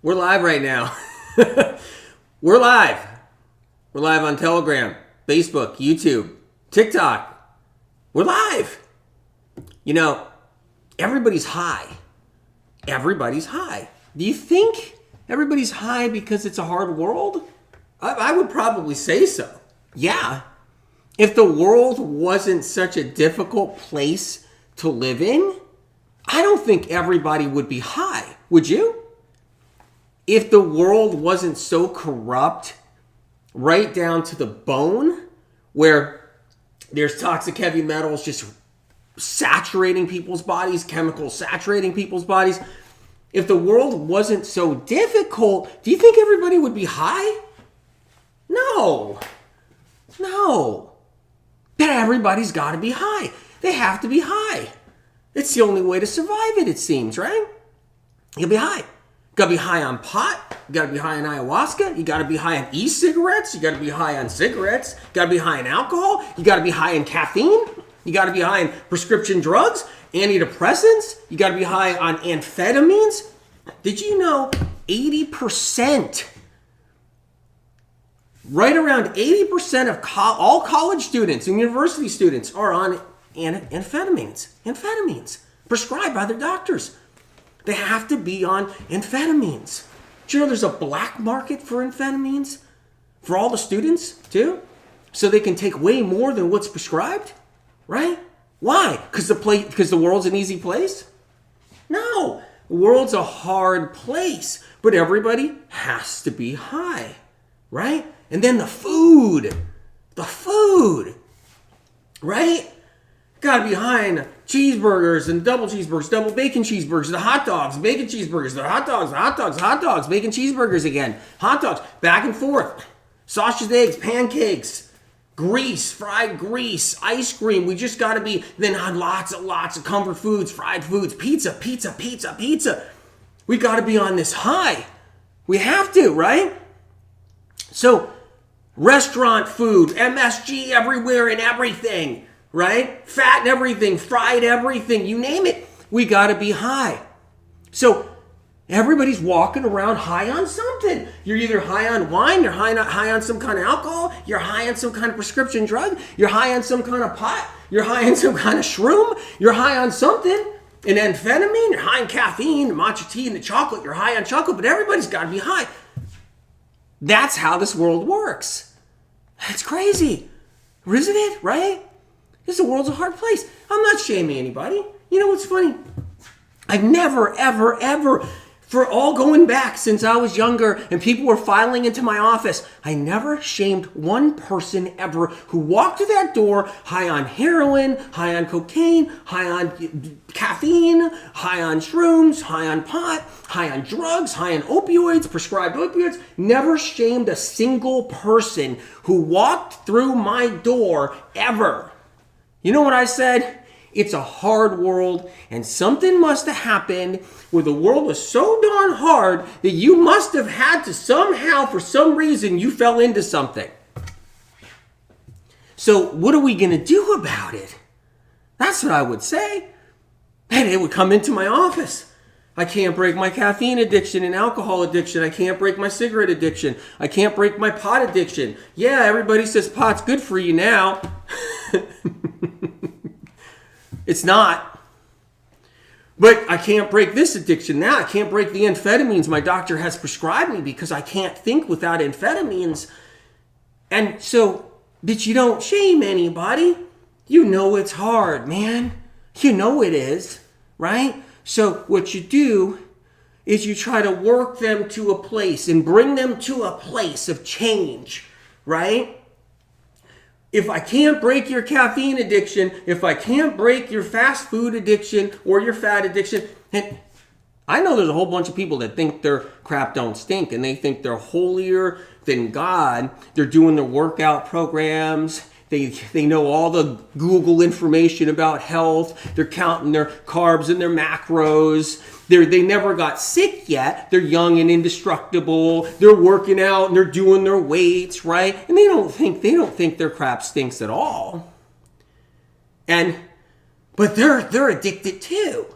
We're live right now. We're live. We're live on Telegram, Facebook, YouTube, TikTok. We're live. You know, everybody's high. Everybody's high. Do you think everybody's high because it's a hard world? I would probably say so. Yeah. If the world wasn't such a difficult place to live in, I don't think everybody would be high. Would you? If the world wasn't so corrupt, right down to the bone, where there's toxic heavy metals just saturating people's bodies, chemicals saturating people's bodies, if the world wasn't so difficult, do you think everybody would be high? No. But everybody's got to be high. They have to be high. It's the only way to survive it seems, right? You'll be high. You gotta be high on pot. You gotta be high on ayahuasca. You gotta be high on e-cigarettes. You gotta be high on cigarettes. You gotta be high on alcohol. You gotta be high on caffeine. You gotta be high on prescription drugs, antidepressants. You gotta be high on amphetamines. Did you know 80%, right around 80% of all college students and university students are on amphetamines prescribed by their doctors. They have to be on amphetamines. Do you know there's a black market for amphetamines for all the students too? So they can take way more than what's prescribed, right? Why? Because the world's an easy place? No, the world's a hard place, but everybody has to be high, right? And then the food, right? Gotta be high on cheeseburgers and double cheeseburgers, double bacon cheeseburgers, the hot dogs, bacon cheeseburgers, the hot dogs, bacon cheeseburgers again, hot dogs, back and forth, sausage, eggs, pancakes, grease, fried grease, ice cream. We just gotta be, then lots of comfort foods, fried foods, pizza. We gotta be on this high. We have to, right? So, restaurant food, MSG everywhere and everything. Right? Fat and everything, fried everything, you name it. We got to be high. So everybody's walking around high on something. You're either high on wine, you're high on some kind of alcohol, you're high on some kind of prescription drug, you're high on some kind of pot, you're high on some kind of shroom, you're high on something, an amphetamine, you're high on caffeine, the matcha tea, and the chocolate, you're high on chocolate, but everybody's got to be high. That's how this world works. That's crazy. Isn't it? Right? The world's a hard place. I'm not shaming anybody. You know what's funny? I've never, ever, for all going back since I was younger and people were filing into my office, I never shamed one person ever who walked through that door high on heroin, high on cocaine, high on caffeine, high on shrooms, high on pot, high on drugs, high on opioids, prescribed opioids. Never shamed a single person who walked through my door ever. You know what I said? It's a hard world, and something must have happened where the world was so darn hard that you must have had to somehow, for some reason, you fell into something. So what are we going to do about it? That's what I would say. And it would come into my office. I can't break my caffeine addiction and alcohol addiction. I can't break my cigarette addiction. I can't break my pot addiction. Yeah, everybody says pot's good for you now. It's not. But I can't break this addiction now. I can't break the amphetamines my doctor has prescribed me because I can't think without amphetamines. And so, but you don't shame anybody. You know it's hard, man. You know it is, right? So what you do is you try to work them to a place and bring them to a place of change, right? If I can't break your caffeine addiction, if I can't break your fast food addiction or your fat addiction, and I know there's a whole bunch of people that think their crap don't stink and they think they're holier than God. They're doing their workout programs. They know all the Google information about health. They're counting their carbs and their macros. They never got sick yet. They're young and indestructible. They're working out and they're doing their weights, right? And they don't think their crap stinks at all. But they're addicted too.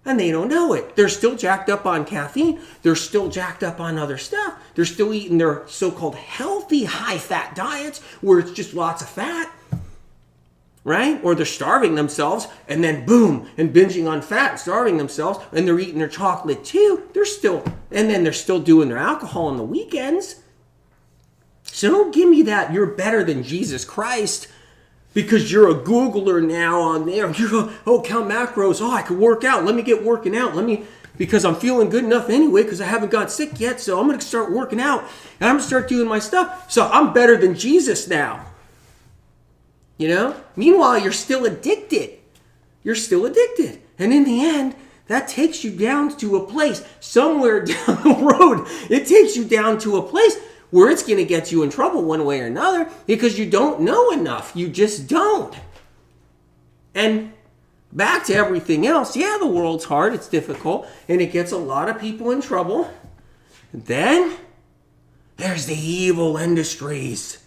And they don't know it. They're still jacked up on caffeine. They're still jacked up on other stuff. They're still eating their so-called healthy high-fat diets where it's just lots of fat, right? Or they're starving themselves and then boom, and binging on fat, starving themselves, and they're eating their chocolate too. They're still doing their alcohol on the weekends. So don't give me that you're better than Jesus Christ because you're a Googler now on there. You're, count macros. Oh, I can work out. Let me get working out. Because I'm feeling good enough anyway because I haven't got sick yet. So I'm going to start working out and I'm going to start doing my stuff. So I'm better than Jesus now. You know? Meanwhile, you're still addicted. You're still addicted. And in the end, that takes you down to a place somewhere down the road. It takes you down to a place where it's going to get you in trouble one way or another because you don't know enough. You just don't. And back to everything else. Yeah, the world's hard. It's difficult. And it gets a lot of people in trouble. And then there's the evil industries.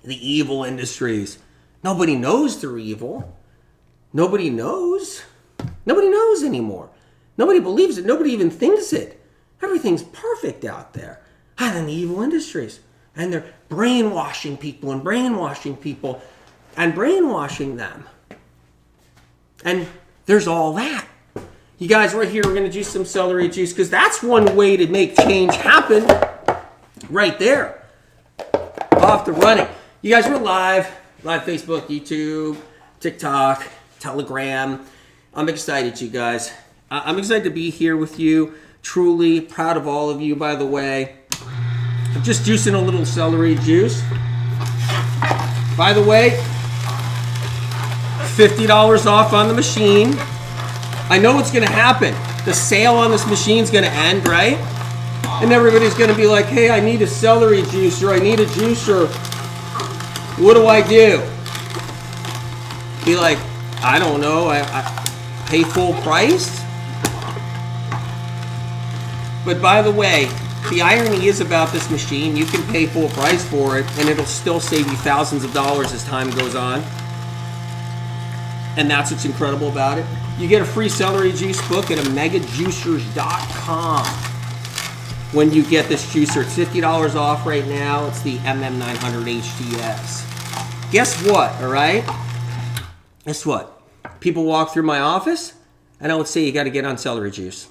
The evil industries. Nobody knows they're evil. Nobody knows. Nobody knows anymore. Nobody believes it. Nobody even thinks it. Everything's perfect out there. And then the evil industries. And they're brainwashing people and brainwashing them. And there's all that. You guys, right here, we're going to juice some celery juice because that's one way to make change happen. Right there. Off the running. You guys, we're live Facebook, YouTube, TikTok, Telegram. I'm excited, you guys. I'm excited to be here with you. Truly proud of all of you, by the way. I'm just juicing a little celery juice. By the way, $50 off on the machine. I know what's going to happen. The sale on this machine is going to end, right? And everybody's going to be like, hey, I need a celery juice, or I need a juicer. What do I do? Be like, I don't know. I pay full price? But by the way, the irony is about this machine, you can pay full price for it, and it'll still save you thousands of dollars as time goes on. And that's what's incredible about it. You get a free celery juice book at omegajuicers.com when you get this juicer. It's $50 off right now. It's the MM900HDS. Guess what, all right? Guess what? People walk through my office, and I would say you got to get on celery juice.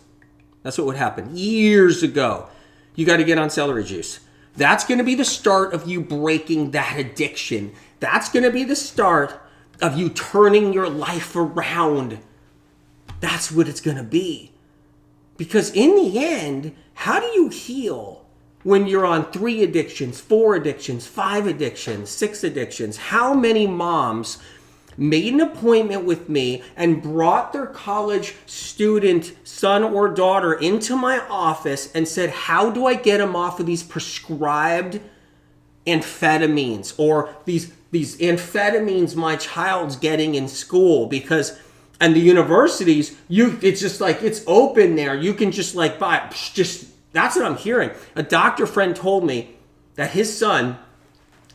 That's what would happen years ago. You got to get on celery juice. That's going to be the start of you breaking that addiction. That's going to be the start of you turning your life around. That's what it's going to be. Because in the end, how do you heal when you're on 3 addictions, 4 addictions, 5 addictions, 6 addictions? How many moms made an appointment with me and brought their college student son or daughter into my office and said, how do I get them off of these prescribed amphetamines or these amphetamines my child's getting in school? Because, and the universities, it's just like, it's open there. You can just like buy, that's what I'm hearing. A doctor friend told me that his son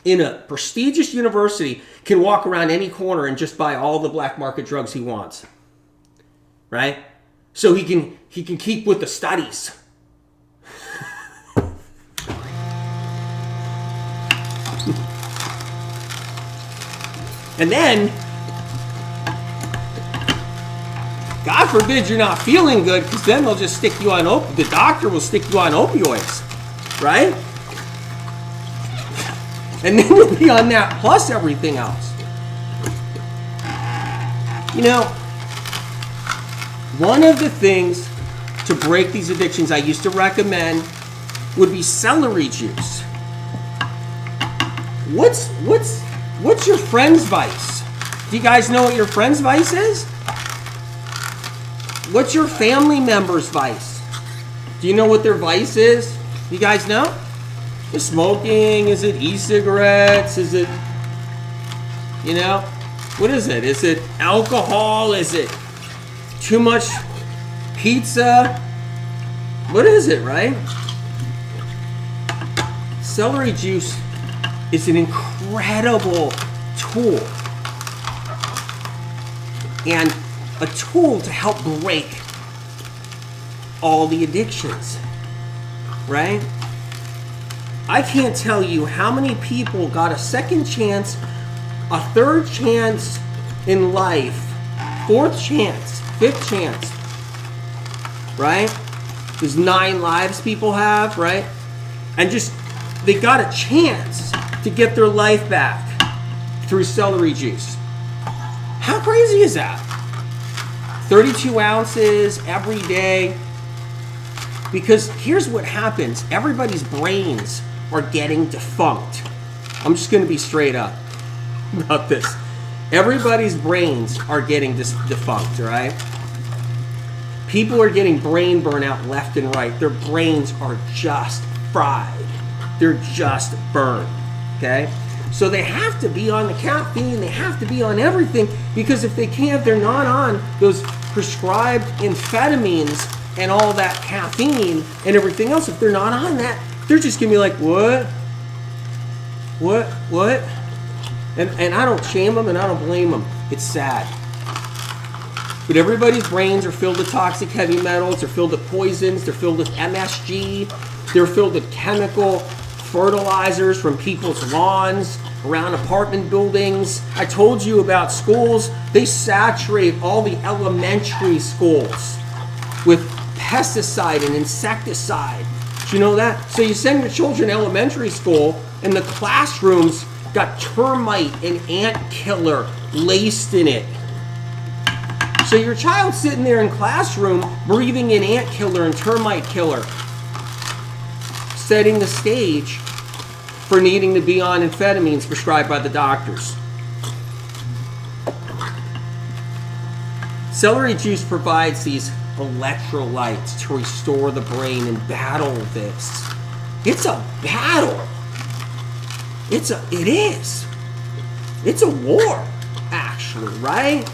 in a prestigious university can walk around any corner and just buy all the black market drugs he wants. Right? So he can keep with the studies. And then, God forbid you're not feeling good, because then they'll just stick you on the doctor will stick you on opioids, right? And then you'll be on that plus everything else. You know, one of the things to break these addictions I used to recommend would be celery juice. What's your friend's vice? Do you guys know what your friend's vice is? What's your family member's vice? Do you know what their vice is? You guys know? Is smoking? Is it e-cigarettes? Is it, you know, what is it? Is it alcohol? Is it too much pizza? What is it, right? Celery juice is an incredible tool. And a tool to help break all the addictions, right? I can't tell you how many people got a second chance, a third chance in life, fourth chance, fifth chance, right? There's 9 lives people have, right? And just, they got a chance to get their life back through celery juice. How crazy is that? 32 ounces every day. Because here's what happens. Everybody's brains are getting defunct. I'm just going to be straight up about this. Everybody's brains are getting defunct, all right? People are getting brain burnout left and right. Their brains are just fried. They're just burned, okay? So they have to be on the caffeine. They have to be on everything, because if they can't, they're not on those prescribed amphetamines and all that caffeine and everything else. If they're not on that, they're just gonna be like, what? And I don't shame them and I don't blame them. It's sad. But everybody's brains are filled with toxic heavy metals. They're filled with poisons. They're filled with MSG. They're filled with chemical fertilizers from people's lawns, around apartment buildings. I told you about schools. They saturate all the elementary schools with pesticide and insecticide. Do you know that? So you send your children to elementary school and the classrooms got termite and ant killer laced in it. So your child's sitting there in classroom breathing in ant killer and termite killer, setting the stage for needing to be on amphetamines prescribed by the doctors. Celery juice provides these electrolytes to restore the brain and battle this. It's a battle. It is. It's a war, actually, right?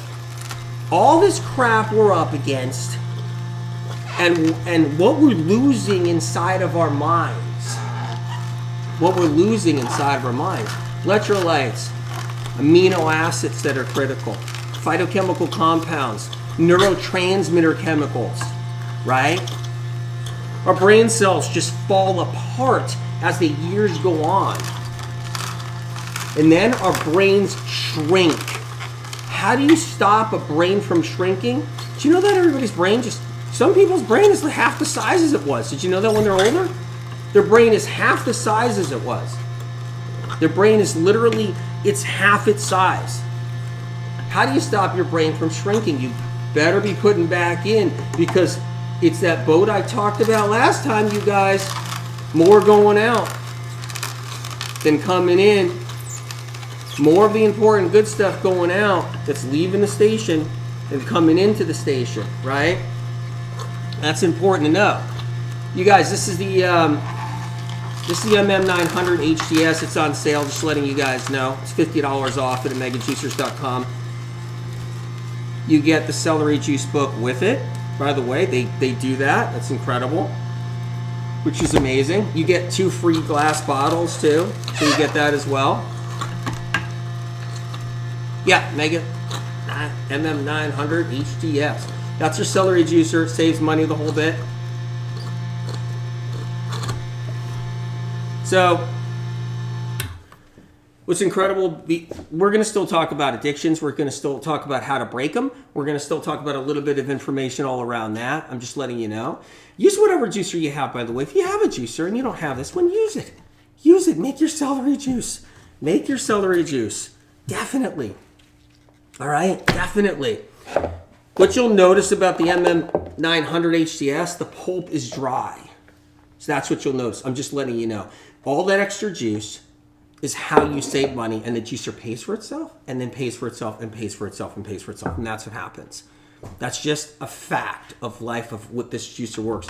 All this crap we're up against and what we're losing inside of our minds. What we're losing inside of our minds. Electrolytes, amino acids that are critical, phytochemical compounds, neurotransmitter chemicals, right? Our brain cells just fall apart as the years go on. And then our brains shrink. How do you stop a brain from shrinking? Do you know that everybody's brain some people's brain is half the size as it was. Did you know that when they're older? Their brain is half the size as it was. Their brain is literally, it's half its size. How do you stop your brain from shrinking? You better be putting back in, because it's that boat I talked about last time, you guys. More going out than coming in. More of the important good stuff going out that's leaving the station than coming into the station, right? That's important to know. You guys, this is the MM900HDS. It's on sale, just letting you guys know. It's $50 off at OmegaJuicers.com. You get the Celery Juice book with it. By the way, they do that. That's incredible, which is amazing. You get 2 free glass bottles too, so you get that as well. Yeah, Mega MM900HDS. That's your celery juicer. It saves money the whole bit. So, what's incredible, we're going to still talk about addictions. We're going to still talk about how to break them. We're going to still talk about a little bit of information all around that. I'm just letting you know. Use whatever juicer you have, by the way. If you have a juicer and you don't have this one, use it. Use it. Make your celery juice. Make your celery juice. Definitely. All right? Definitely. What you'll notice about the MM900HDS, the pulp is dry. So that's what you'll notice. I'm just letting you know. All that extra juice is how you save money, and the juicer pays for itself, and then pays for itself, and pays for itself, and pays for itself, and that's what happens. That's just a fact of life of what this juicer works.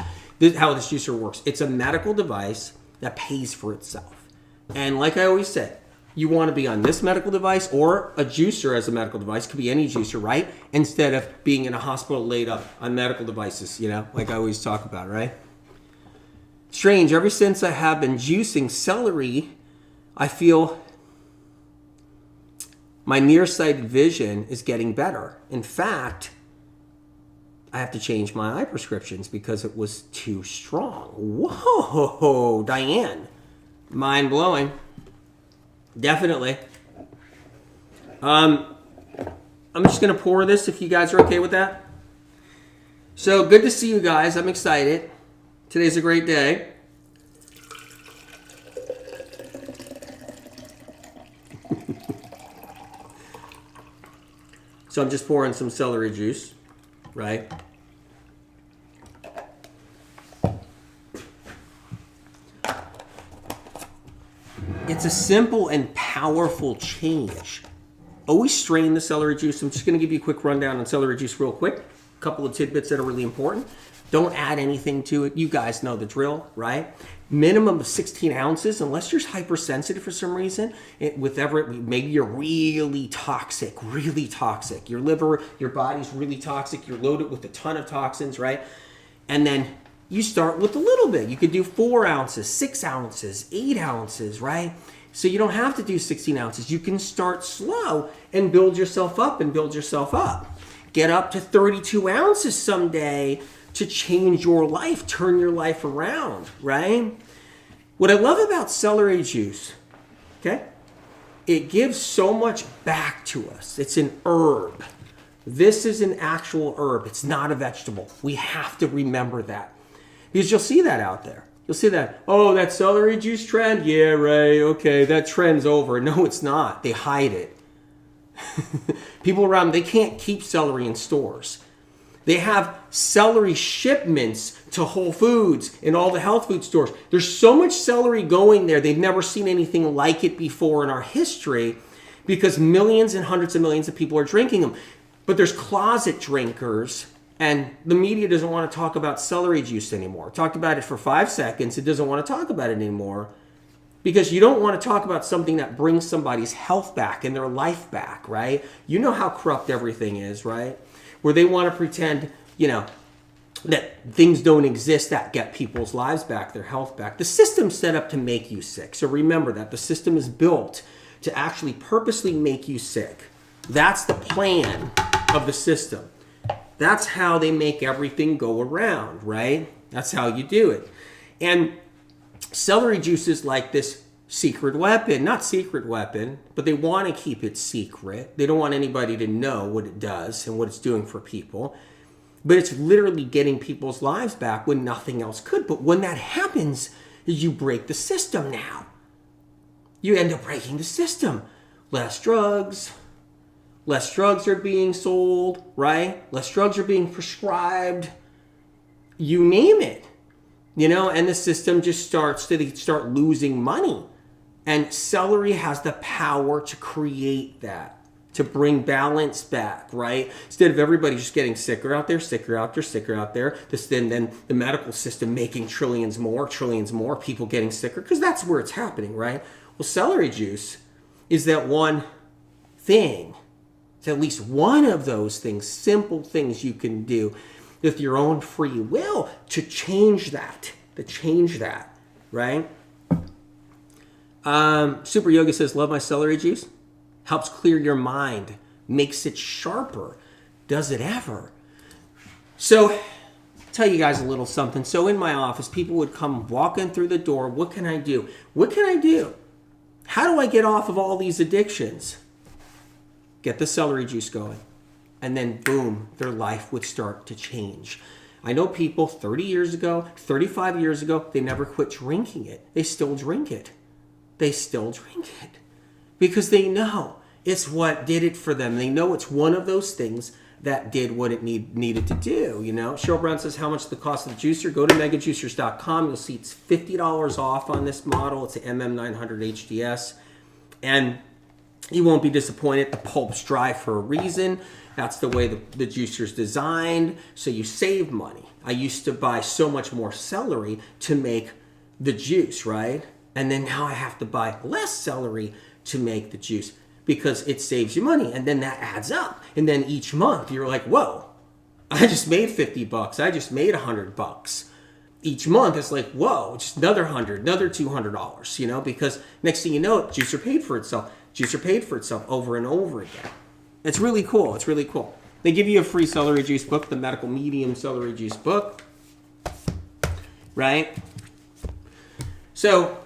How this juicer works. It's a medical device that pays for itself. And like I always said, you want to be on this medical device or a juicer as a medical device. Could be any juicer, right? Instead of being in a hospital laid up on medical devices, like I always talk about, right? Strange, ever since I have been juicing celery, I feel my nearsighted vision is getting better. In fact, I have to change my eye prescriptions because it was too strong. Whoa, Diane. Mind blowing. Definitely. I'm just going to pour this if you guys are okay with that. So good to see you guys. I'm excited. Today's a great day. So I'm just pouring some celery juice, right? It's a simple and powerful change. Always strain the celery juice. I'm just going to give you a quick rundown on celery juice real quick. A couple of tidbits that are really important. Don't add anything to it. You guys know the drill, right? Minimum of 16 ounces, unless you're hypersensitive for some reason. Maybe you're really toxic. Your liver, your body's really toxic. You're loaded with a ton of toxins, right? And then you start with a little bit. You could do 4 ounces, 6 ounces, 8 ounces, right? So you don't have to do 16 ounces. You can start slow and build yourself up Get up to 32 ounces someday to change your life, turn your life around, right? What I love about celery juice, okay? It gives so much back to us. It's an herb. This is an actual herb. It's not a vegetable. We have to remember that. Because you'll see that out there. You'll see that, oh, that celery juice trend? Yeah, right, okay, that trend's over. No, it's not. They hide it. People around, they can't keep celery in stores. They have celery shipments to Whole Foods and all the health food stores. There's so much celery going there, they've never seen anything like it before in our history because millions and hundreds of millions of people are drinking them. But there's closet drinkers, and the media doesn't want to talk about celery juice anymore. Talked about it for 5 seconds. It doesn't want to talk about it anymore because you don't want to talk about something that brings somebody's health back and their life back, right? You know how corrupt everything is, right? Where they want to pretend, that things don't exist that get people's lives back, their health back. The system's set up to make you sick. So remember that. The system is built to actually purposely make you sick. That's the plan of the system. That's how they make everything go around, right? That's how you do it. And celery juice is like this secret weapon. Not secret weapon, but they want to keep it secret. They don't want anybody to know what it does and what it's doing for people. But it's literally getting people's lives back when nothing else could. But when that happens, you break the system now. You end up breaking the system. Less drugs are being sold, right? Less drugs are being prescribed. You name it. And the system just starts to start losing money. And celery has the power to create that, to bring balance back, right? Instead of everybody just getting sicker out there, then the medical system making trillions more, people getting sicker, because that's where it's happening, right? Well, celery juice is that one thing. It's at least one of those things, simple things you can do with your own free will to change that, right? Super Yoga says, love my celery juice. Helps clear your mind. Makes it sharper. Does it ever? So, tell you guys a little something. So in my office, people would come walking through the door. What can I do? How do I get off of all these addictions? Get the celery juice going. And then boom, their life would start to change. I know people 30 years ago, 35 years ago, they never quit drinking it. They still drink it. Because they know it's what did it for them. They know it's one of those things that did what it needed to do, Cheryl Brown says, how much the cost of the juicer? Go to megajuicers.com. You'll see it's $50 off on this model. It's an MM900HDS. And you won't be disappointed. The pulp's dry for a reason. That's the way the juicer's designed. So you save money. I used to buy so much more celery to make the juice, right? And then now I have to buy less celery to make the juice because it saves you money. And then that adds up. And then each month you're like, whoa, I just made $50. I just made $100. Each month it's like, whoa, just another $100, another $200, because next thing you know, juicer paid for itself over and over again. It's really cool. They give you a free celery juice book, the medical medium celery juice book, right? So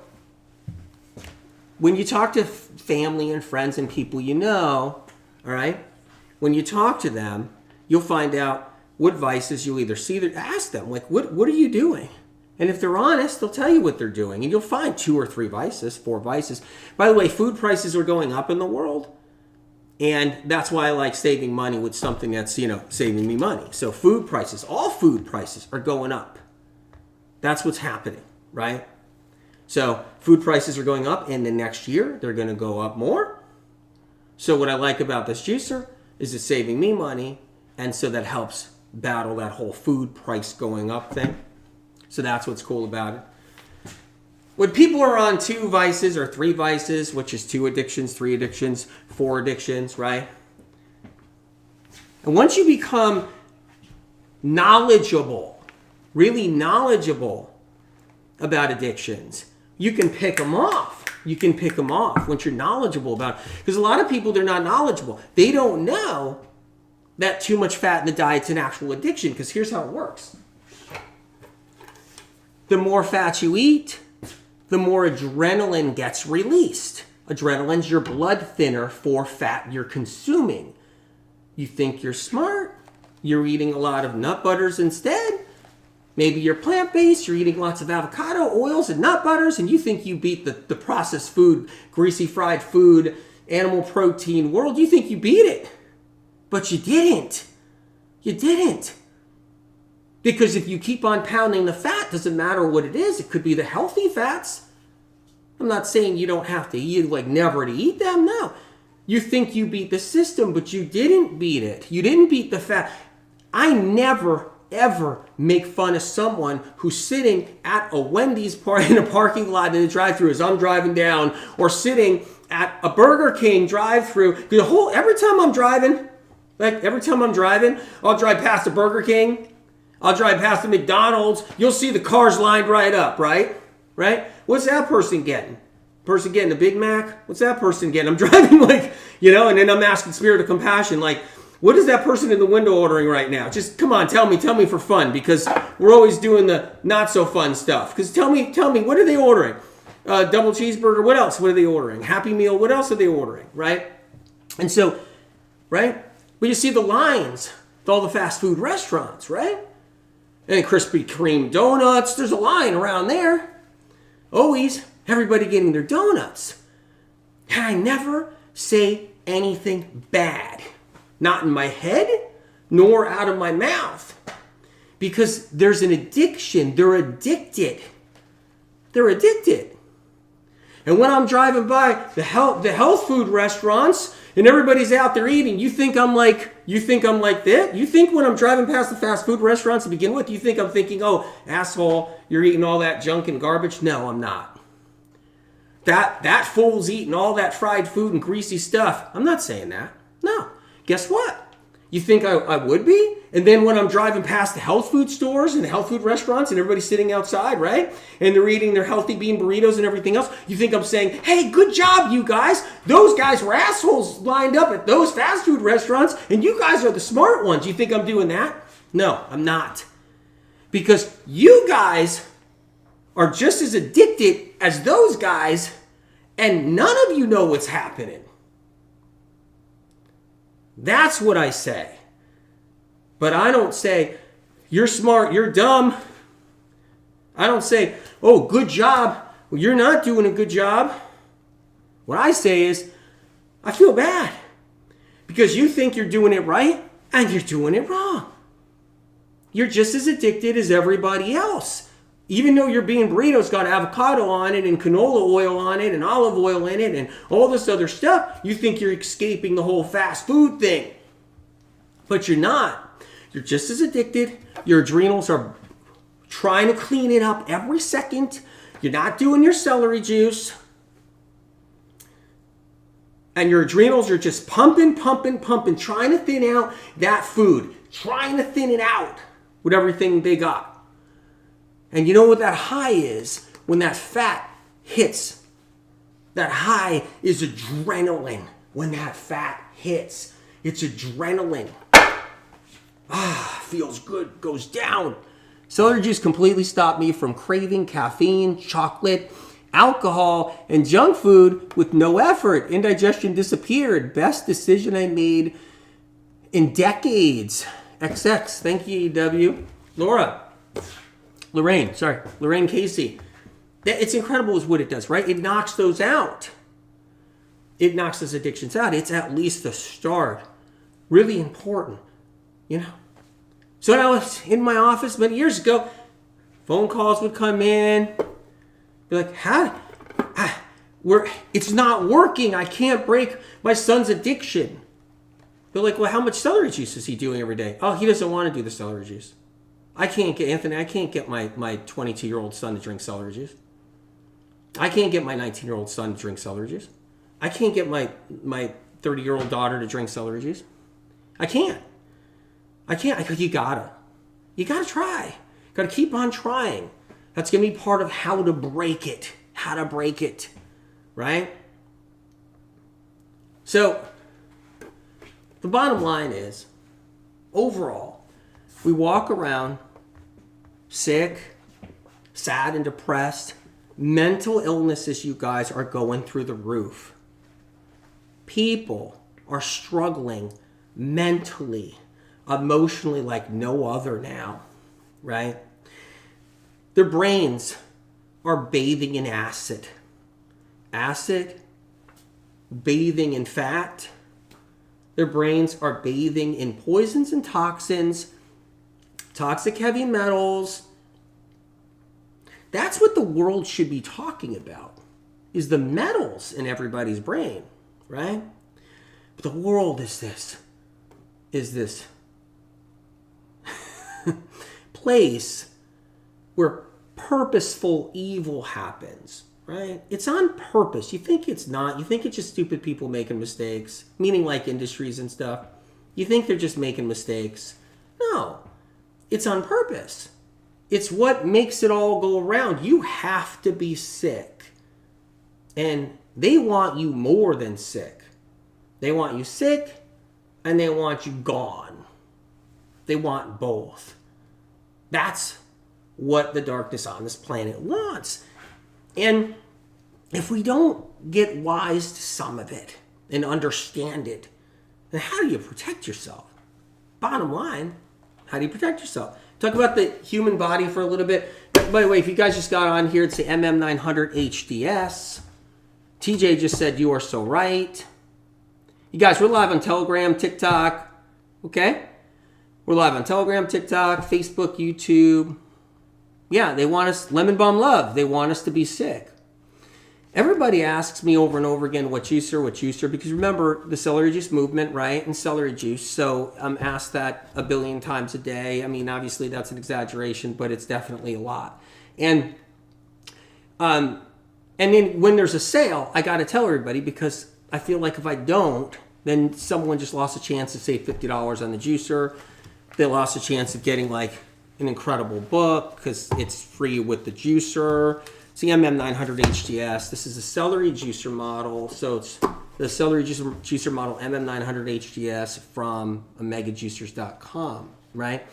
when you talk to family and friends and people you know, all right, when you talk to them, you'll find out what vices you'll either see. Ask them, like, what are you doing? And if they're honest, they'll tell you what they're doing. And you'll find 2 or 3 vices, 4 vices. By the way, food prices are going up in the world. And that's why I like saving money with something that's, saving me money. So food prices, all food prices are going up. That's what's happening, right? So food prices are going up, and the next year they're going to go up more. So what I like about this juicer is it's saving me money, and so that helps battle that whole food price going up thing. So that's what's cool about it. When people are on 2 vices or 3 vices, which is 2 addictions, 3 addictions, 4 addictions, right? And once you become knowledgeable, really knowledgeable about addictions, you can pick them off. You can pick them off once you're knowledgeable about it. Because a lot of people, they're not knowledgeable. They don't know that too much fat in the diet's an actual addiction. Because here's how it works. The more fat you eat, the more adrenaline gets released. Adrenaline's your blood thinner for fat you're consuming. You think you're smart. You're eating a lot of nut butters instead. Maybe you're plant-based. You're eating lots of avocado oils and nut butters, and you think you beat the processed food, greasy fried food, animal protein world. You think you beat it. But you didn't. You didn't. Because if you keep on pounding the fat, doesn't matter what it is. It could be the healthy fats. I'm not saying you don't have to eat, like never to eat them. No. You think you beat the system, but you didn't beat it. You didn't beat the fat. I never, ever make fun of someone who's sitting at a Wendy's in a parking lot in a drive-thru as I'm driving down, or sitting at a Burger King drive-thru. Every time I'm driving, I'll drive past a Burger King. I'll drive past the McDonald's. You'll see the cars lined right up, right? Right? What's that person getting? Person getting a Big Mac? What's that person getting? I'm driving and then I'm asking Spirit of Compassion, what is that person in the window ordering right now? Just come on, tell me for fun, because we're always doing the not so fun stuff. Because tell me, what are they ordering? Double cheeseburger, what else? What are they ordering? Happy Meal, what else are they ordering, right? And so, right? But you see the lines with all the fast food restaurants, right? And Krispy Kreme donuts, there's a line around there. Always, everybody getting their donuts. And I never say anything bad. Not in my head, nor out of my mouth. Because there's an addiction. They're addicted. They're addicted. And when I'm driving by the health food restaurants and everybody's out there eating, you think I'm like that? You think when I'm driving past the fast food restaurants to begin with, you think I'm thinking, oh, asshole, you're eating all that junk and garbage? No, I'm not. That fool's eating all that fried food and greasy stuff. I'm not saying that. No. Guess what? You think I would be? And then when I'm driving past the health food stores and the health food restaurants and everybody's sitting outside, right? And they're eating their healthy bean burritos and everything else, you think I'm saying, hey, good job, you guys. Those guys were assholes lined up at those fast food restaurants, and you guys are the smart ones. You think I'm doing that? No, I'm not. Because you guys are just as addicted as those guys, and none of you know what's happening. That's what I say. But I don't say, you're smart, you're dumb. I don't say, oh, good job. Well, you're not doing a good job. What I say is, I feel bad. Because you think you're doing it right, and you're doing it wrong. You're just as addicted as everybody else. Even though your bean burrito's got avocado on it and canola oil on it and olive oil in it and all this other stuff, you think you're escaping the whole fast food thing. But you're not. You're just as addicted. Your adrenals are trying to clean it up every second. You're not doing your celery juice. And your adrenals are just pumping, trying to thin out that food. Trying to thin it out with everything they got. And you know what that high is? When that fat hits. That high is adrenaline. When that fat hits, it's adrenaline. feels good, goes down. Celery juice completely stopped me from craving caffeine, chocolate, alcohol, and junk food with no effort. Indigestion disappeared. Best decision I made in decades. XX. Thank you, EW. Lorraine Casey. It's incredible is what it does, right? It knocks those out. It knocks those addictions out. It's at least the start. Really important, you know. So when I was in my office many years ago, phone calls would come in. Be like, it's not working. I can't break my son's addiction. They're like, well, how much celery juice is he doing every day? Oh, he doesn't want to do the celery juice. I can't get my 22-year-old son to drink celery juice. I can't get my 19-year-old son to drink celery juice. I can't get my 30-year-old daughter to drink celery juice. I can't. You gotta try. Gotta keep on trying. That's gonna be part of how to break it. Right? So, the bottom line is, overall, we walk around sick, sad, and depressed. Mental illnesses, you guys, are going through the roof. People are struggling mentally, emotionally like no other now, right? Their brains are bathing in acid, bathing in fat. Their brains are bathing in poisons and toxins, toxic heavy metals. That's what the world should be talking about, is the metals in everybody's brain, right? But the world is this place where purposeful evil happens, right? It's on purpose. You think it's not. You think it's just stupid people making mistakes, meaning like industries and stuff. You think they're just making mistakes. No, it's on purpose. It's what makes it all go around. You have to be sick. And they want you more than sick. They want you sick and they want you gone. They want both. That's what the darkness on this planet wants. And if we don't get wise to some of it and understand it, then how do you protect yourself? Bottom line, how do you protect yourself? Talk about the human body for a little bit. By the way, if you guys just got on here, it's the MM900HDS. TJ just said, you are so right. You guys, we're live on Telegram, TikTok. Okay? We're live on Telegram, TikTok, Facebook, YouTube. Yeah, they want us, Lemon Bomb Love, they want us to be sick. Everybody asks me over and over again, what juicer? Because remember the celery juice movement, right? And celery juice. So I'm asked that a billion times a day. I mean, obviously that's an exaggeration, but it's definitely a lot. And then when there's a sale, I got to tell everybody, because I feel like if I don't, then someone just lost a chance to save $50 on the juicer. They lost a chance of getting like an incredible book because it's free with the juicer. It's the MM900HDS. This is a celery juicer model. So it's the celery juicer model MM900HDS from OmegaJuicers.com, right?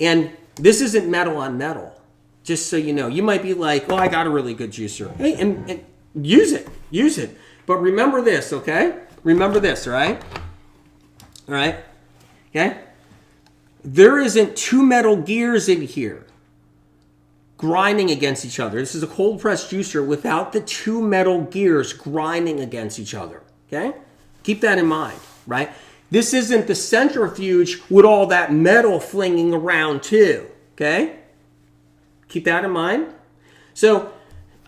And this isn't metal on metal. Just so you know, you might be like, "Oh, I got a really good juicer." Hey, and use it. But remember this, okay? Remember this, all right? All right? Okay? There isn't two metal gears in here grinding against each other. This is a cold press juicer without the two metal gears grinding against each other. Okay? Keep that in mind, right? This isn't the centrifuge with all that metal flinging around too. Okay? Keep that in mind. So,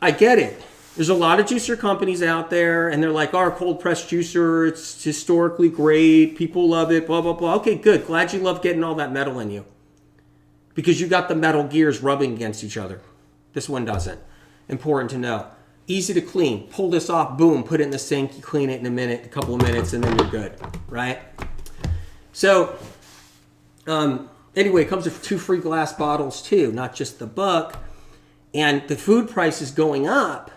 I get it. There's a lot of juicer companies out there, and they're like, our cold press juicer, it's historically great. People love it, blah, blah, blah. Okay, good. Glad you love getting all that metal in you. Because you got the metal gears rubbing against each other. This one doesn't. Important to know. Easy to clean. Pull this off, boom, put it in the sink. You clean it in a couple of minutes, and then you're good, right? So, anyway, it comes with 2 free glass bottles too, not just the book. And the food price is going up.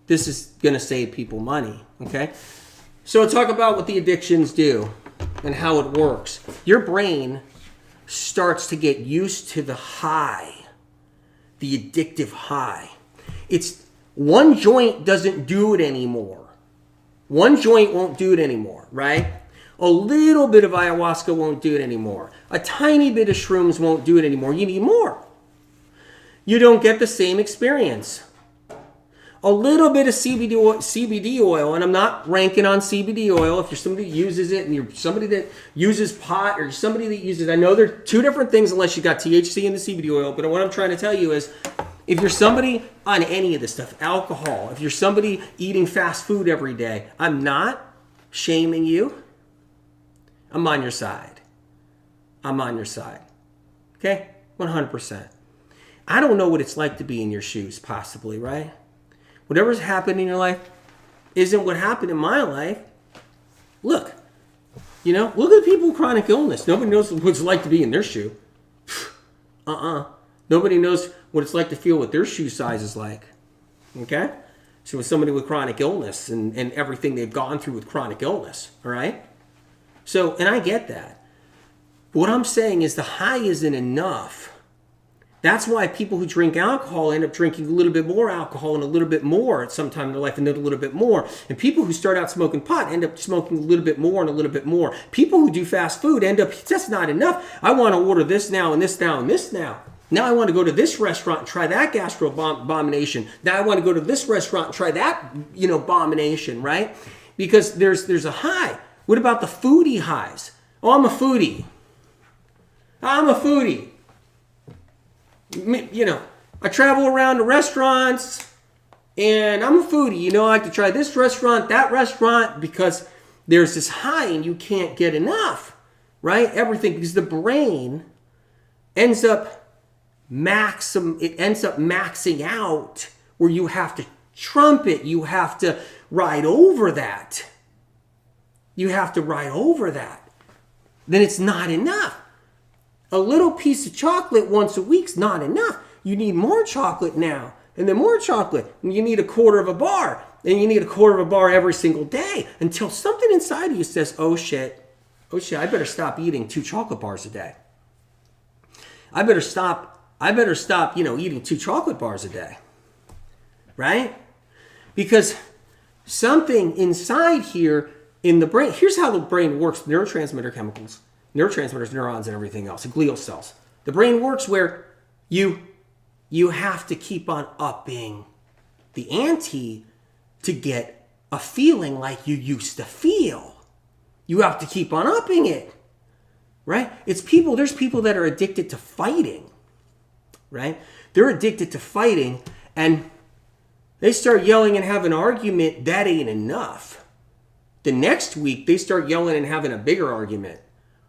This is going to save people money, okay? So talk about what the addictions do. and how it works. Your brain starts to get used to the high, the addictive high. It's one joint doesn't do it anymore. One joint won't do it anymore, right? A little bit of ayahuasca won't do it anymore. A tiny bit of shrooms won't do it anymore. You need more. You don't get the same experience. A little bit of CBD oil, and I'm not ranking on CBD oil. If you're somebody that uses it and you're somebody that uses pot or somebody that uses, I know they're two different things unless you got THC in the CBD oil, but what I'm trying to tell you is if you're somebody on any of this stuff, alcohol, if you're somebody eating fast food every day, I'm not shaming you. I'm on your side. I'm on your side. Okay? 100%. I don't know what it's like to be in your shoes, possibly, right? Whatever's happened in your life isn't what happened in my life. Look, look at people with chronic illness. Nobody knows what it's like to be in their shoe. Nobody knows what it's like to feel what their shoe size is like. Okay? So with somebody with chronic illness and everything they've gone through with chronic illness, all right? So, and I get that. What I'm saying is the high isn't enough. That's why people who drink alcohol end up drinking a little bit more alcohol and a little bit more at some time in their life and then a little bit more. And people who start out smoking pot end up smoking a little bit more and a little bit more. People who do fast food end up, that's not enough. I want to order this now and this now and this now. Now I want to go to this restaurant and try that gastro abomination. Now I want to go to this restaurant and try that, abomination, right? Because there's a high. What about the foodie highs? Oh, I'm a foodie. I travel around to restaurants and I'm a foodie. I like to try this restaurant, that restaurant, because there's this high and you can't get enough, right? Everything, because the brain ends up maxing out where you have to trump it. You have to ride over that. Then it's not enough. A little piece of chocolate once a week's not enough. You need more chocolate now. And then more chocolate. And you need a quarter of a bar. And you need a quarter of a bar every single day until something inside of you says, oh shit, I better stop eating 2 chocolate bars a day. I better stop, eating 2 chocolate bars a day. Right? Because something inside here in the brain, here's how the brain works, neurotransmitter chemicals. Neurotransmitters, neurons, and everything else, and glial cells. The brain works where you have to keep on upping the ante to get a feeling like you used to feel. You have to keep on upping it, right? There's people that are addicted to fighting, right? They're addicted to fighting, and they start yelling and having an argument. That ain't enough. The next week, they start yelling and having a bigger argument.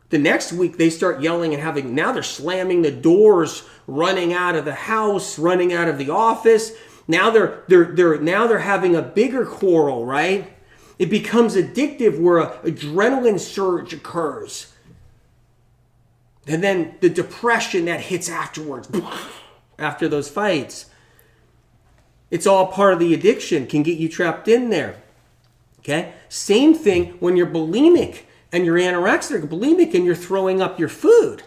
The next week they start yelling and now they're slamming the doors, running out of the house, running out of the office. Now they're having a bigger quarrel, right? It becomes addictive where an adrenaline surge occurs. And then the depression that hits afterwards, after those fights. It's all part of the addiction, can get you trapped in there. Okay? Same thing when you're bulimic. And you're anorexic, bulimic, and you're throwing up your food.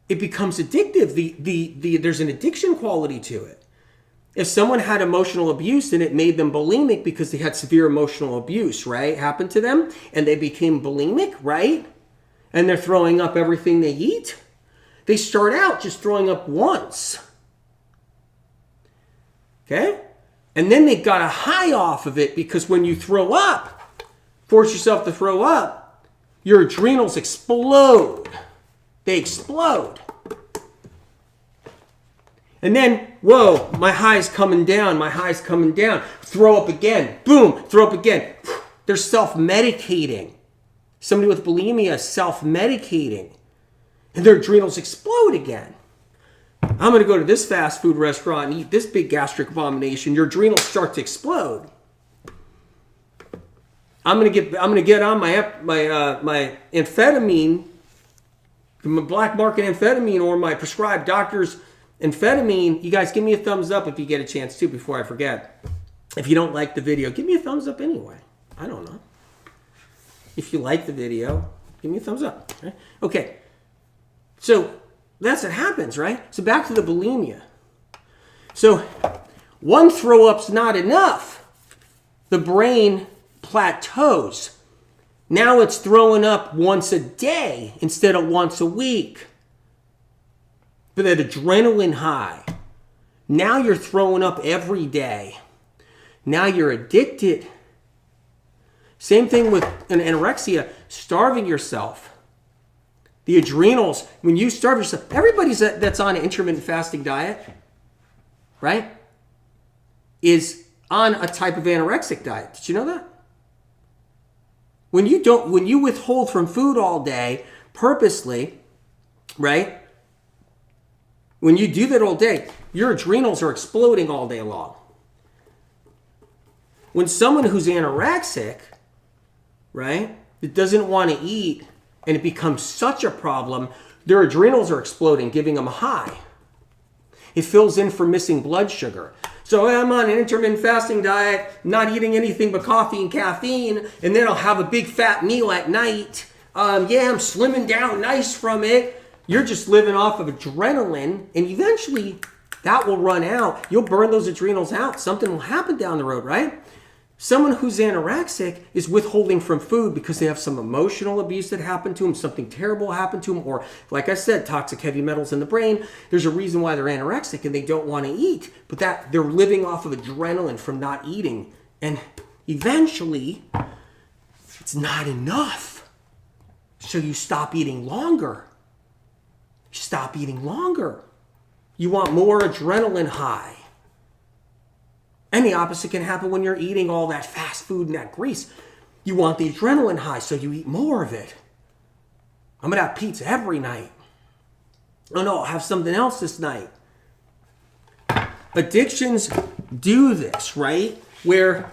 It becomes addictive. There's an addiction quality to it. If someone had emotional abuse and it made them bulimic because they had severe emotional abuse, right, happened to them, and they became bulimic, right, and they're throwing up everything they eat, they start out just throwing up once. Okay? And then they got a high off of it because when you throw up, force yourself to throw up, your adrenals explode. They explode. And then, whoa, my high's coming down. Throw up again. Boom, throw up again. They're self-medicating. Somebody with bulimia is self-medicating. And their adrenals explode again. I'm going to go to this fast food restaurant and eat this big gastric abomination. Your adrenals start to explode. I'm gonna get on my amphetamine, my black market amphetamine, or my prescribed doctor's amphetamine. You guys give me a thumbs up if you get a chance to before I forget. If you don't like the video, give me a thumbs up anyway. I don't know. If you like the video, Give me a thumbs up. Right? Okay. So that's what happens, right? So back to the bulimia. So one throw up's not enough. The brain plateaus. Now it's throwing up once a day instead of once a week. But that adrenaline high. Now you're throwing up every day. Now you're addicted. Same thing with an anorexia, starving yourself. The adrenals, when you starve yourself, everybody that's on an intermittent fasting diet, right, is on a type of anorexic diet. Did you know that? When you withhold from food all day purposely, right? When you do that all day, your adrenals are exploding all day long. When someone who's anorexic, right, that doesn't want to eat, and it becomes such a problem, their adrenals are exploding, giving them a high. It fills in for missing blood sugar. So I'm on an intermittent fasting diet, not eating anything but coffee and caffeine, and then I'll have a big fat meal at night. I'm slimming down nice from it. You're just living off of adrenaline, and eventually that will run out. You'll burn those adrenals out. Something will happen down the road, right? Someone who's anorexic is withholding from food because they have some emotional abuse that happened to them, something terrible happened to them, or like I said, toxic heavy metals in the brain. There's a reason why they're anorexic and they don't want to eat, but that they're living off of adrenaline from not eating. And eventually, it's not enough. So you stop eating longer. You stop eating longer. You want more adrenaline high. And the opposite can happen when you're eating all that fast food and that grease. You want the adrenaline high, so you eat more of it. I'm going to have pizza every night. Oh no, I'll have something else this night. Addictions do this, right? Where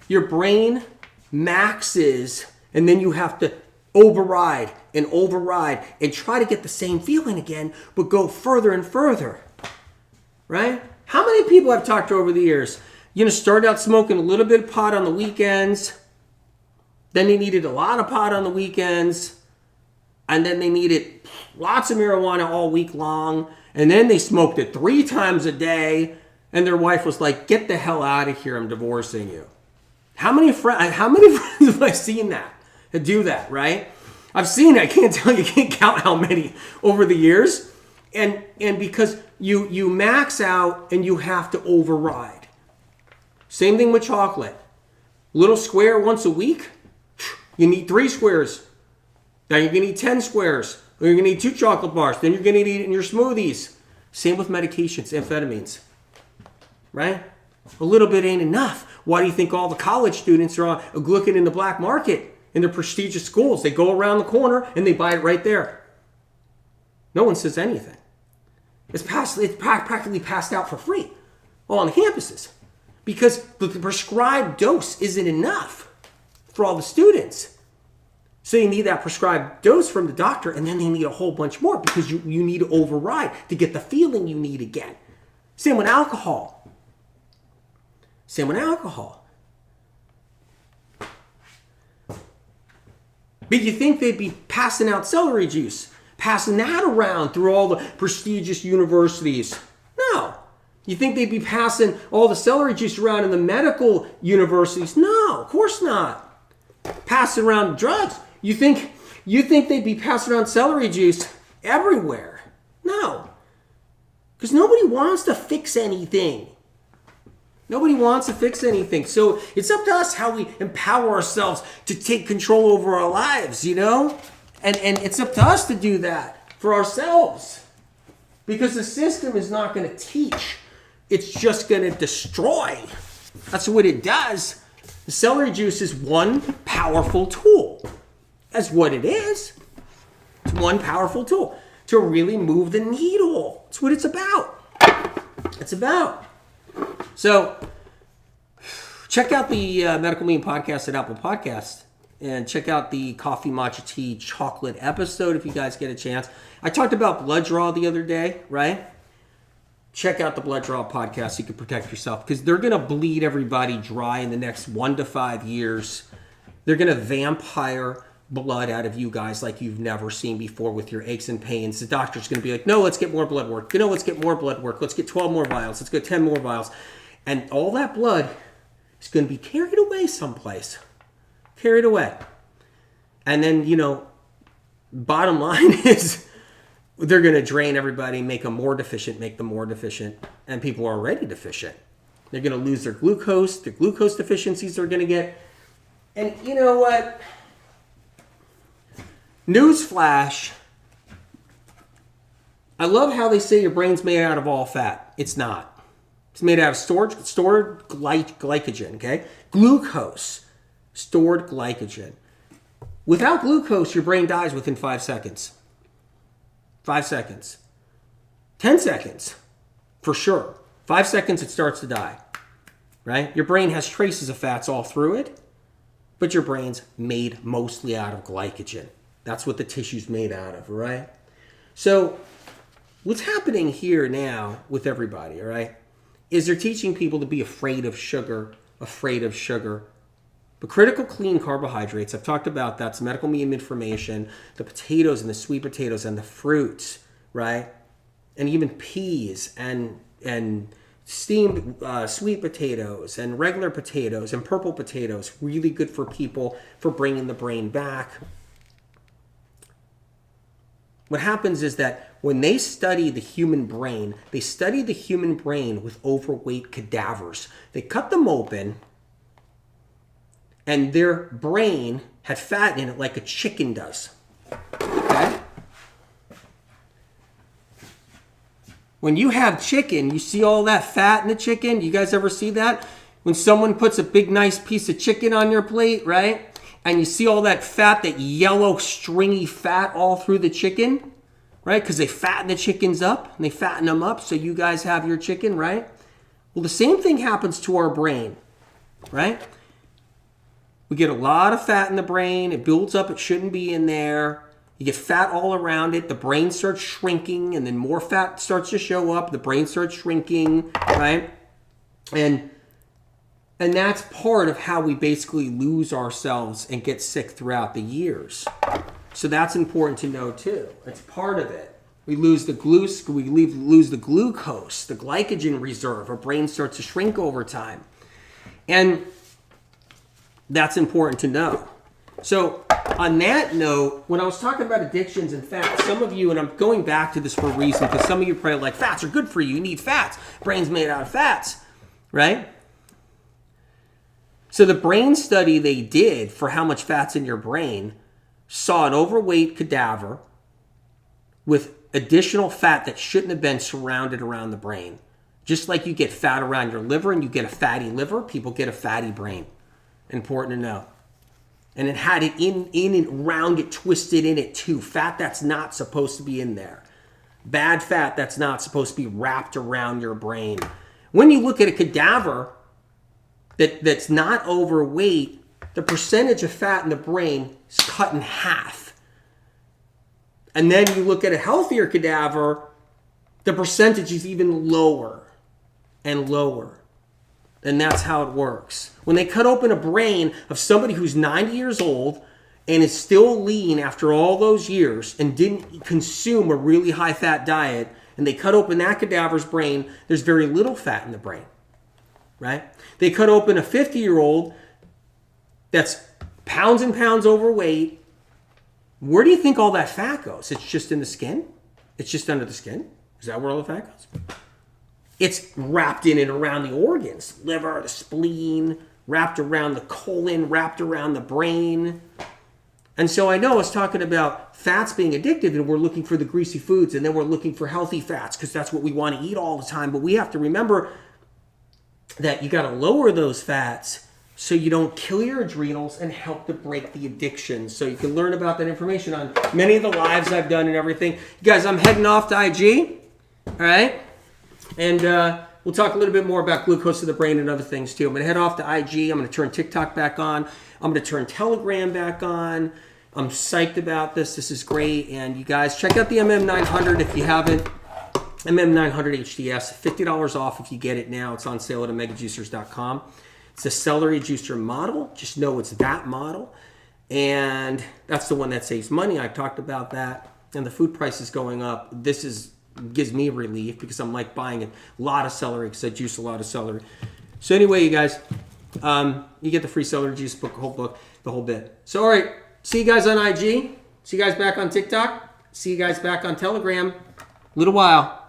your brain maxes and then you have to override and try to get the same feeling again, but go further and further, right? How many people I've talked to over the years, started out smoking a little bit of pot on the weekends, then they needed a lot of pot on the weekends, and then they needed lots of marijuana all week long, and then they smoked it 3 times a day, and their wife was like, "Get the hell out of here, I'm divorcing you." How many friends have I seen that do that, right? I've seen it, I can't count how many over the years. And because you max out and you have to override. Same thing with chocolate. Little square once a week, you need 3 squares. Now you're going to eat 10 squares. Or you're going to eat 2 chocolate bars. Then you're going to eat it in your smoothies. Same with medications, amphetamines. Right? A little bit ain't enough. Why do you think all the college students are looking in the black market in their prestigious schools? They go around the corner and they buy it right there. No one says anything. It's practically passed out for free on the campuses because the prescribed dose isn't enough for all the students. So you need that prescribed dose from the doctor, and then they need a whole bunch more because you need to override to get the feeling you need again. Same with alcohol. But you think they'd be passing out celery juice, passing that around through all the prestigious universities? No. You think they'd be passing all the celery juice around in the medical universities? No, of course not. Passing around drugs. You think they'd be passing around celery juice everywhere? No. Because nobody wants to fix anything. Nobody wants to fix anything. So it's up to us how we empower ourselves to take control over our lives, And it's up to us to do that for ourselves. Because the system is not going to teach. It's just going to destroy. That's what it does. The celery juice is one powerful tool. That's what it is. It's one powerful tool to really move the needle. That's what it's about. So, check out the Medical Mean Podcast at Apple Podcasts. And check out the coffee, matcha tea, chocolate episode if you guys get a chance. I talked about blood draw the other day, right? Check out the blood draw podcast so you can protect yourself. Because they're going to bleed everybody dry in the next 1 to 5 years. They're going to vampire blood out of you guys like you've never seen before with your aches and pains. The doctor's going to be like, no, let's get more blood work. No, let's get more blood work. Let's get 12 more vials. Let's get 10 more vials. And all that blood is going to be carried away someplace. Carried away. And then, you know, bottom line is they're going to drain everybody, make them more deficient, and people are already deficient. They're going to lose their glucose deficiencies they're going to get. And you know what? Newsflash. I love how they say your brain's made out of all fat. It's not. It's made out of stored glycogen, okay? Glucose, stored glycogen. Without glucose, your brain dies within 5 seconds. 5 seconds. 10 seconds, for sure. 5 seconds, it starts to die, right? Your brain has traces of fats all through it, but your brain's made mostly out of glycogen. That's what the tissue's made out of, right? So what's happening here now with everybody, all right, is they're teaching people to be afraid of sugar. But critical clean carbohydrates, I've talked about that, it's medical medium information, the potatoes and the sweet potatoes and the fruits, right? And even peas and steamed sweet potatoes and regular potatoes and purple potatoes, really good for people for bringing the brain back. What happens is that when they study the human brain, they study the human brain with overweight cadavers. They cut them open, and their brain had fat in it like a chicken does. Okay? When you have chicken, you see all that fat in the chicken? You guys ever see that? When someone puts a big, nice piece of chicken on your plate, right? And you see all that fat, that yellow, stringy fat all through the chicken, right? Because they fatten the chickens up, and they fatten them up so you guys have your chicken, right? Well, the same thing happens to our brain, right? We get a lot of fat in the brain. It builds up. It shouldn't be in there. You get fat all around it. The brain starts shrinking, and then more fat starts to show up. The brain starts shrinking, right? And that's part of how we basically lose ourselves and get sick throughout the years. So that's important to know too. It's part of it. We lose the glucose, the glycogen reserve. Our brain starts to shrink over time. And that's important to know. So on that note, when I was talking about addictions and fat, some of you, and I'm going back to this for a reason, because some of you are probably like, fats are good for you. You need fats. Brain's made out of fats, right? So the brain study they did for how much fat's in your brain saw an overweight cadaver with additional fat that shouldn't have been surrounded around the brain. Just like you get fat around your liver and you get a fatty liver, people get a fatty brain. Important to know. And it had it in and around it, twisted in it too. Fat that's not supposed to be in there. Bad fat that's not supposed to be wrapped around your brain. When you look at a cadaver that's not overweight, the percentage of fat in the brain is cut in half. And then you look at a healthier cadaver, the percentage is even lower and lower. And that's how it works. When they cut open a brain of somebody who's 90 years old and is still lean after all those years and didn't consume a really high fat diet, and they cut open that cadaver's brain, there's very little fat in the brain, right? They cut open a 50-year-old that's pounds and pounds overweight. Where do you think all that fat goes? It's just in the skin? It's just under the skin? Is that where all the fat goes? It's wrapped in and around the organs, liver, the spleen, wrapped around the colon, wrapped around the brain. And so I know I was talking about fats being addictive, and we're looking for the greasy foods, and then we're looking for healthy fats because that's what we want to eat all the time. But we have to remember that you got to lower those fats so you don't kill your adrenals and help to break the addiction. So you can learn about that information on many of the lives I've done and everything. You guys, I'm heading off to IG, all right? And we'll talk a little bit more about glucose to the brain and other things too. I'm going to head off to IG. I'm going to turn TikTok back on. I'm going to turn Telegram back on. I'm psyched about this. This is great. And you guys, check out the MM900 if you haven't. MM900HDS, $50 off if you get it now. It's on sale at OmegaJuicers.com. It's a celery juicer model. Just know it's that model. And that's the one that saves money. I talked about that. And the food price is going up. Gives me relief because I'm like buying a lot of celery because I juice a lot of celery. So anyway, you guys, you get the free celery juice book, the whole bit. So all right, see you guys on IG. See you guys back on TikTok. See you guys back on Telegram. Little while.